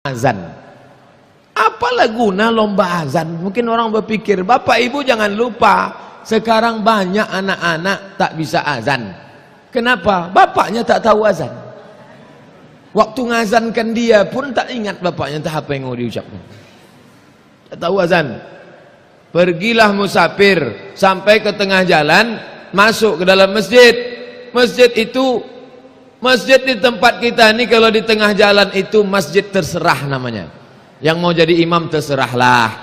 azan. Apalah guna lomba azan? Mungkin orang berpikir, Bapak Ibu jangan lupa, sekarang banyak anak-anak tak bisa azan. Kenapa? Bapaknya tak tahu azan. Waktu ngazankan dia pun tak ingat bapaknya entah apa yang mau diucapkan. Tak tahu azan. Pergilah musafir sampai ke tengah jalan, masuk ke dalam masjid. Masjid itu, masjid di tempat kita ini kalau di tengah jalan itu masjid terserah namanya. Yang mau jadi imam terserahlah,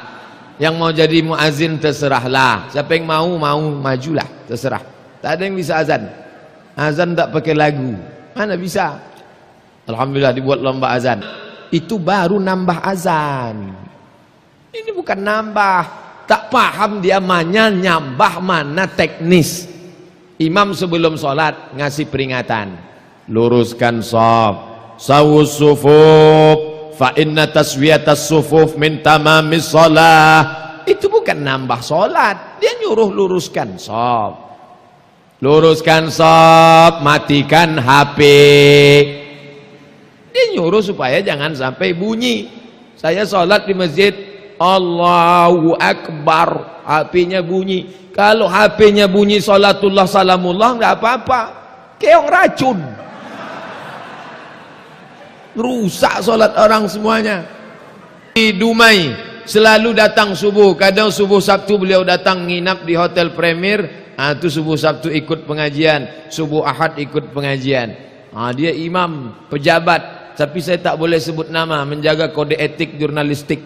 yang mau jadi muazin terserahlah, siapa yang mau majulah, terserah. Tak ada yang bisa azan. Azan tak pakai lagu, mana bisa. Alhamdulillah dibuat lomba azan. Itu baru nambah azan. Ini bukan nambah. Tak paham dia mana nyambah, mana teknis. Imam sebelum sholat ngasih peringatan, luruskan shaf, sawus sufuf, fa inna taswiyatas sufuf min tamamis shalah. Itu bukan nambah sholat, dia nyuruh luruskan shaf. Luruskan shaf, matikan HP. Dia nyuruh supaya jangan sampai bunyi. Saya sholat di masjid, Allahu Akbar, HP-nya bunyi. Kalau HP-nya bunyi salatullah salamullah enggak apa-apa. Keong racun. Rusak salat orang semuanya. Di Dumai selalu datang subuh. Kadang subuh Sabtu beliau datang nginap di Hotel Premier. Itu subuh Sabtu ikut pengajian, subuh Ahad ikut pengajian. Dia imam, pejabat, tapi saya tak boleh sebut nama, menjaga kode etik jurnalistik.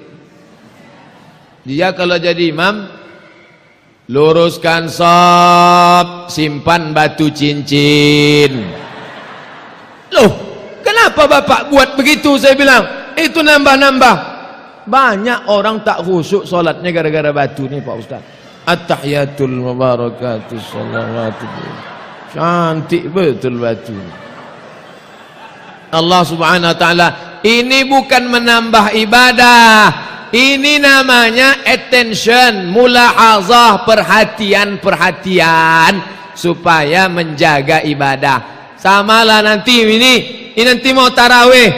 Dia kalau jadi imam, luruskan shaf, simpan batu cincin. Loh, kenapa Bapak buat begitu? Saya bilang, itu nambah-nambah. Banyak orang tak khusyuk solatnya gara-gara batu nih Pak Ustaz. At-tahiyatul mubarakatuh salawatu. Cantik betul batu. Allah Subhanahu wa taala, ini bukan menambah ibadah. Ini namanya attention, mulahazah, perhatian supaya menjaga ibadah. Samalah nanti ini nanti mau tarawih.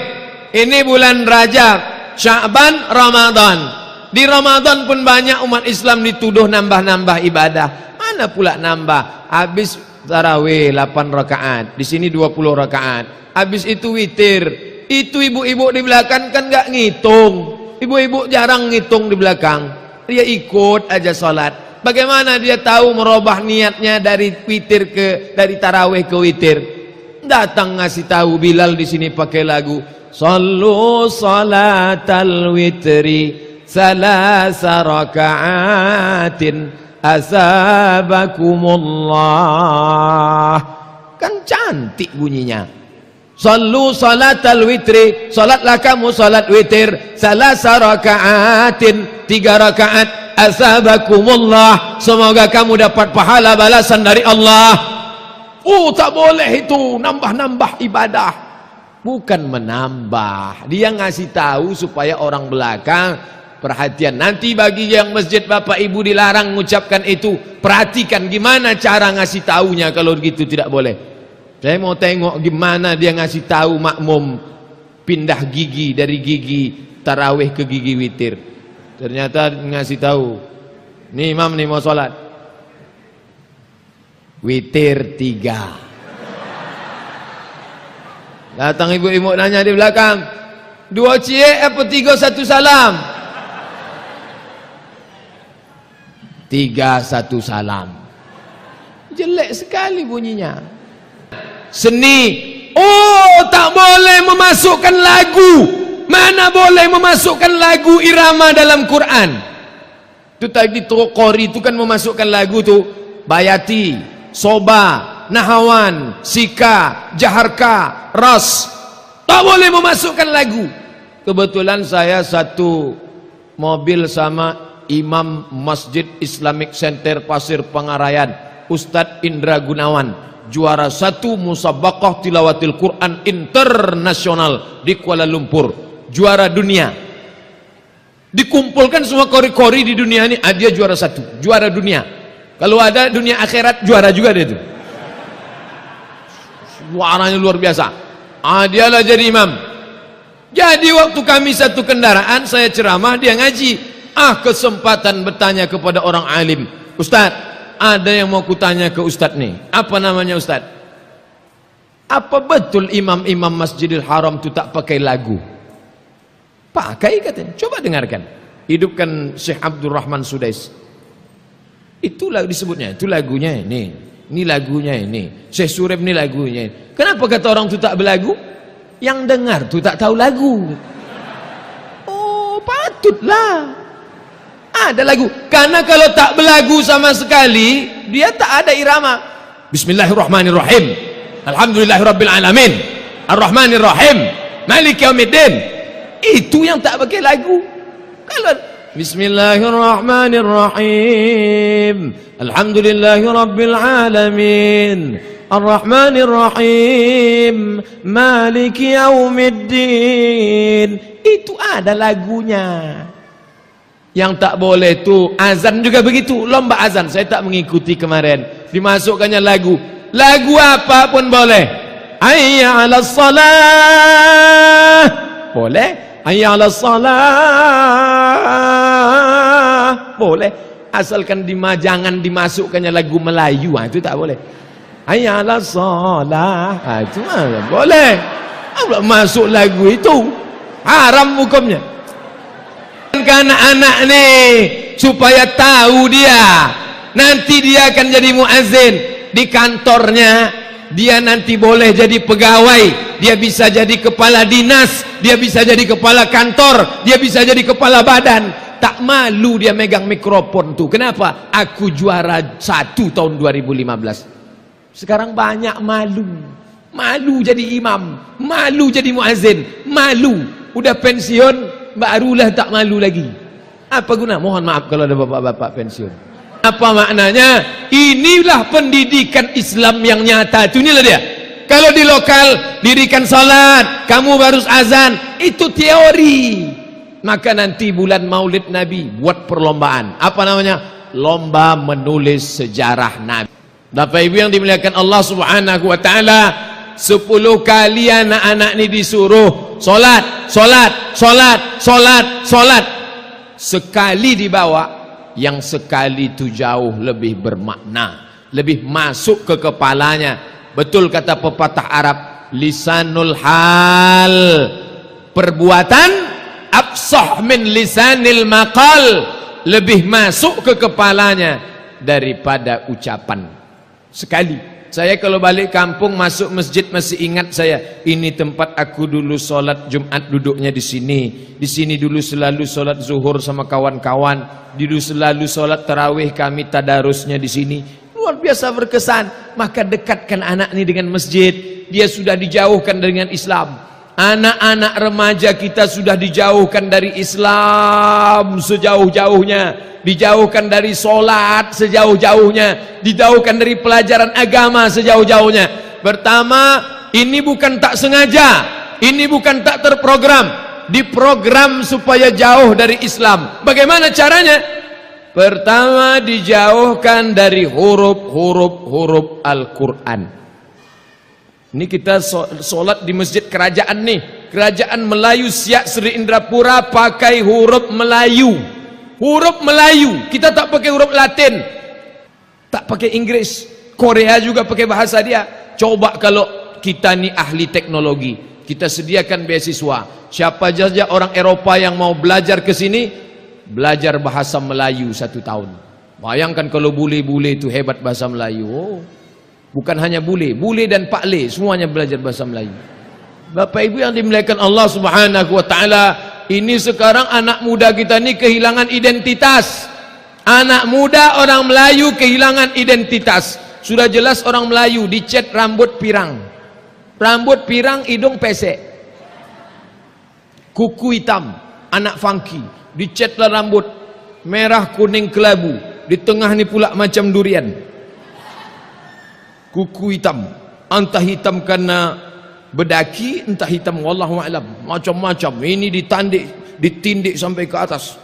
Ini bulan Rajab, Sya'ban, Ramadan. Di Ramadan pun banyak umat Islam dituduh nambah-nambah ibadah. Mana pula nambah? Habis tarawih 8 rakaat, di sini 20 rakaat. Habis itu witir. Itu ibu-ibu di belakang kan enggak ngitung. Ibu-ibu jarang ngitung di belakang. Dia ikut aja sholat. Bagaimana dia tahu merubah niatnya dari witir dari tarawih ke witir? Datang ngasih tahu Bilal di sini pakai lagu. Sallu salatal witri salasa raka'atin asabakumullah. Kan cantik bunyinya. Sallu salatal witri, salatlah kamu salat witir, salasa raka'atin, 3 rakaat, asabakumullah, semoga kamu dapat pahala balasan dari Allah. Tak boleh itu nambah-nambah ibadah. Bukan menambah, dia ngasih tahu supaya orang belakang perhatian. Nanti bagi yang masjid Bapak Ibu dilarang mengucapkan itu, perhatikan gimana cara ngasih taunya. Kalau gitu tidak boleh. Saya mau tengok gimana dia ngasih tahu makmum pindah gigi dari gigi tarawih ke gigi witir. Ternyata ngasih tahu, nih imam nih mau sholat, witir 3. Datang ibu-ibu nanya di belakang, 2 cie apa 3 1 salam? 3 1 salam. Jelek sekali bunyinya. Seni, tak boleh memasukkan lagu. Mana boleh memasukkan lagu irama dalam Quran? Itu tadi Qori itu kan memasukkan lagu tuh, Bayati, Soba, Nahawan, Sika, Jaharka, Ras. Tak boleh memasukkan lagu. Kebetulan saya satu mobil sama Imam Masjid Islamic Center Pasir Pangarayan, Ustadz Indra Gunawan, juara 1 musabaqah tilawatil Quran internasional di Kuala Lumpur, juara dunia. Dikumpulkan semua kori-kori di dunia ini, dia juara 1, juara dunia. Kalau ada dunia akhirat juara juga dia itu. Suaranya luar biasa. Dialah jadi imam. Jadi waktu kami satu kendaraan, saya ceramah, dia ngaji. Kesempatan bertanya kepada orang alim. Ustaz, ada yang mau kutanya ke Ustaz nih. Apa namanya Ustaz? Apa betul imam-imam Masjidil Haram itu tak pakai lagu? Pakai katanya. Coba dengarkan. Hidupkan Syekh Abdul Rahman Sudais. Itulah disebutnya. Itu lagunya ini. Ini lagunya ini. Syekh Surib ini lagunya ini. Kenapa kata orang itu tak berlagu? Yang dengar tu tak tahu lagu. Oh, patutlah ada lagu. Karena kalau tak berlagu sama sekali, dia tak ada irama. Bismillahirrahmanirrahim. Alhamdulillahirabbil alamin. Arrahmanirrahim. Maliki yaumiddin. Itu yang tak pakai lagu. Kalau Bismillahirrahmanirrahim. Alhamdulillahirabbil alamin. Ar-Rahmanir-Rahim Maliki Yaumiddin. Itu ada lagunya. Yang tak boleh tu azan juga begitu, lomba azan. Saya tak mengikuti kemarin. Dimasukkannya lagu. Lagu apa pun boleh. Hayya 'alas salah. Boleh. Hayya 'alas salah. Boleh. Asalkan jangan dimasukkannya lagu Melayu. Itu tak boleh. Hayya 'alas shalah. Itu mana boleh. Masuk lagu itu haram hukumnya. Anak-anak nih supaya tahu dia nanti dia akan jadi muazzin di kantornya. Dia nanti boleh jadi pegawai, dia bisa jadi kepala dinas, dia bisa jadi kepala kantor, dia bisa jadi kepala badan. Tak malu dia megang mikrofon tuh. Kenapa? Aku juara 1 tahun 2015. Sekarang banyak malu. Malu jadi imam, malu jadi muazzin, malu. Udah pensiun, barulah tak malu lagi. Apa guna? Mohon maaf kalau ada bapak-bapak pensiun. Apa maknanya? Inilah pendidikan Islam yang nyata. Inilah dia. Kalau di lokal dirikan salat, kamu baru azan, itu teori. Maka nanti bulan Maulid Nabi buat perlombaan. Apa namanya? Lomba menulis sejarah Nabi. Bapak Ibu yang dimuliakan Allah Subhanahu wa taala, 10 kali anak-anak ini disuruh solat, solat, solat, solat, solat. Sekali dibawa, yang sekali itu jauh lebih bermakna, lebih masuk ke kepalanya. Betul kata pepatah Arab, lisanul hal, perbuatan afsah min lisanil maqal, lebih masuk ke kepalanya daripada ucapan. Sekali saya kalau balik kampung masuk masjid masih ingat saya, ini tempat aku dulu solat Jumat duduknya di sini. Di sini dulu selalu solat zuhur sama kawan-kawan. Dulu selalu solat tarawih kami tadarusnya di sini. Luar biasa berkesan. Maka dekatkan anak ini dengan masjid. Dia sudah dijauhkan dengan Islam. Anak-anak remaja kita sudah dijauhkan dari Islam sejauh-jauhnya. Dijauhkan dari solat sejauh-jauhnya, dijauhkan dari pelajaran agama sejauh-jauhnya. Pertama, ini bukan tak sengaja, ini bukan tak terprogram, diprogram supaya jauh dari Islam. Bagaimana caranya? Pertama, dijauhkan dari huruf-huruf Al-Quran. Ini kita solat di masjid kerajaan nih, kerajaan Melayu Siak Sri Indrapura pakai huruf Melayu. Huruf Melayu, kita tak pakai huruf Latin, tak pakai Inggris. Korea juga pakai bahasa dia. Coba kalau kita ni ahli teknologi, kita sediakan beasiswa. Siapa saja orang Eropa yang mau belajar ke sini, belajar bahasa Melayu 1 tahun. Bayangkan kalau bule-bule itu hebat bahasa Melayu. Oh, bukan hanya bule dan Pak Le, semuanya belajar bahasa Melayu. Bapak Ibu yang dimuliakan Allah Subhanahu wa taala, ini sekarang anak muda kita ini kehilangan identitas. Anak muda orang Melayu kehilangan identitas. Sudah jelas orang Melayu dicat rambut pirang. Rambut pirang, hidung pesek. Kuku hitam, anak funky. Dicatlah rambut merah kuning kelabu. Di tengah ni pula macam durian. Kuku hitam. Entah hitam karena bedaki, entah hitam, wallahu a'lam, macam-macam. Ini ditindik sampai ke atas.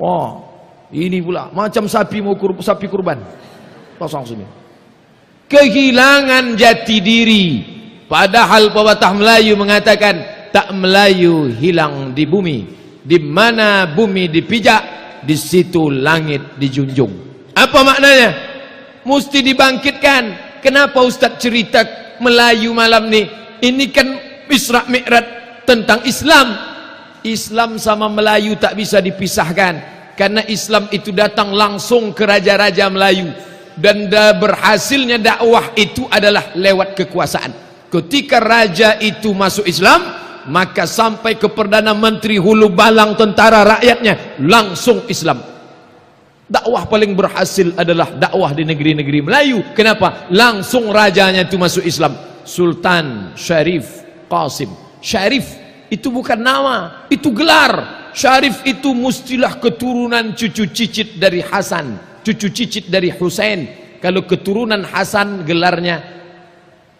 Wah, ini pula macam sapi kurban. Pasang sini. Kehilangan jati diri. Padahal pepatah Melayu mengatakan, tak Melayu hilang di bumi. Di mana bumi dipijak, di situ langit dijunjung. Apa maknanya? Mesti dibangkitkan. Kenapa Ustaz cerita Melayu malam ni? Ini kan Isra Mi'raj tentang Islam. Islam sama Melayu tak bisa dipisahkan, karena Islam itu datang langsung ke raja-raja Melayu, dan berhasilnya dakwah itu adalah lewat kekuasaan. Ketika raja itu masuk Islam, maka sampai ke Perdana Menteri hulu balang tentara rakyatnya langsung Islam. Dakwah paling berhasil adalah dakwah di negeri-negeri Melayu. Kenapa? Langsung rajanya itu masuk Islam. Sultan Syarif Qasim. Syarif itu bukan nama, itu gelar. Syarif itu mustilah keturunan cucu cicit dari Hasan, cucu cicit dari Husain. Kalau keturunan Hasan gelarnya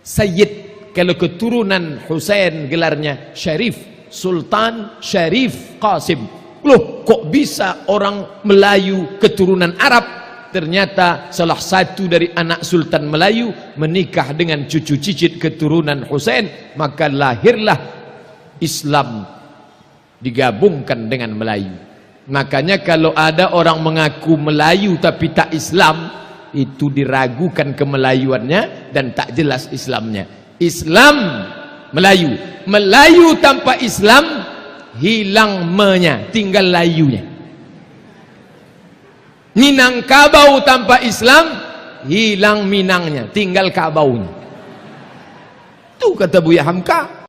Sayyid, kalau keturunan Husain gelarnya Syarif. Sultan Syarif Qasim. Loh, kok bisa orang Melayu keturunan Arab? Ternyata salah satu dari anak Sultan Melayu menikah dengan cucu cicit keturunan Husain, maka lahirlah Islam digabungkan dengan Melayu. Makanya kalau ada orang mengaku Melayu tapi tak Islam, itu diragukan kemelayuannya dan tak jelas Islamnya. Islam Melayu, Melayu tanpa Islam hilang me-nya, tinggal layunya. Minangkabau tanpa Islam hilang Minangnya, tinggal kabaunya. Itu kata Buya Hamka.